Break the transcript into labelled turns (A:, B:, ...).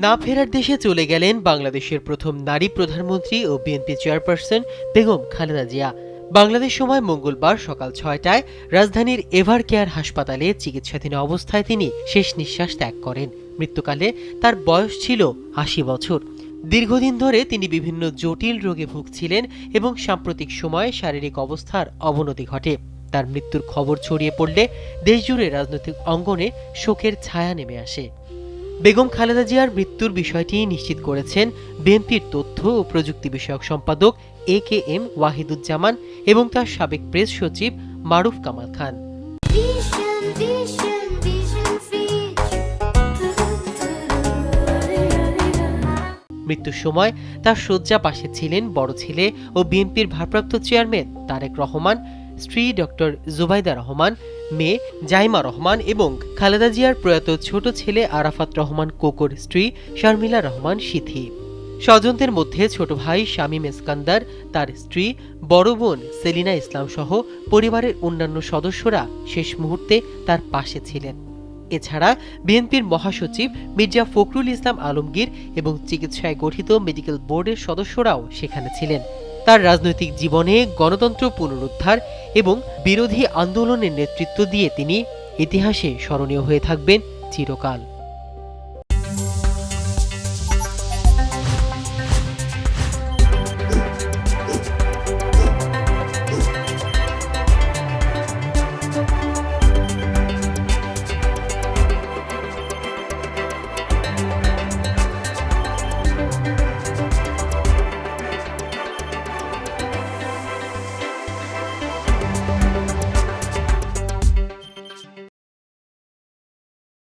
A: না ফেরার দেশে চলে গেলেন বাংলাদেশের প্রথম নারী প্রধানমন্ত্রী ও বিএনপি চেয়ারপারসন বেগম খালেদা জিয়া। বাংলাদেশ সময় মঙ্গলবার সকাল ৬টায় রাজধানীর এভার কেয়ার হাসপাতালে চিকিৎসাধীন অবস্থায় তিনি শেষ নিঃশ্বাস ত্যাগ করেন। মৃত্যুকালে তার বয়স ছিল ৮০ বছর। দীর্ঘদিন ধরে তিনি বিভিন্ন জটিল রোগে ভুগছিলেন এবং সাম্প্রতিক সময়ে শারীরিক অবস্থার অবনতি ঘটে। তার মৃত্যুর খবর ছড়িয়ে পড়লে দেশজুড়ে রাজনৈতিক অঙ্গনে শোকের ছায়া নেমে আসে। বেগম খালেদা জিয়ার মৃত্যুর বিষয়টি নিশ্চিত করেছেন বিএনপির তথ্য ও প্রযুক্তি বিষয়ক সম্পাদক AKM ওয়াহিদুজ্জামান এবং তার সাবেক প্রেস সচিব মারুফ কামাল খান। মৃত্যুর সময় তার শয্যা পাশে ছিলেন বড় ছেলে ও বিএনপির ভারপ্রাপ্ত চেয়ারম্যান তারেক রহমান, স্ত্রী ডক্টর জুবাইদা রহমান, মেয়ে জাইমা রহমান এবং খালেদা জিয়ার প্রয়াত ছোট ছেলে আরাফাত রহমান কোকোর স্ত্রী শারমিলা রহমান সিথি। স্বজনদের মধ্যে ছোট ভাই শামীম এসকান্দার, তার স্ত্রী, বড় বোন সেলিনা ইসলাম সহ পরিবারের অন্যান্য সদস্যরা শেষ মুহূর্তে তার পাশে ছিলেন। এছাড়া বিএনপির মহাসচিব মির্জা ফখরুল ইসলাম আলমগীর এবং চিকিৎসায় গঠিত মেডিকেল বোর্ডের সদস্যরাও সেখানে ছিলেন। তার রাজনৈতিক জীবনে গণতন্ত্র পুনরুদ্ধার এবং বিরোধী আন্দোলনের নেতৃত্ব দিয়ে তিনি ইতিহাসে স্মরণীয় হয়ে থাকবেন চিরকাল।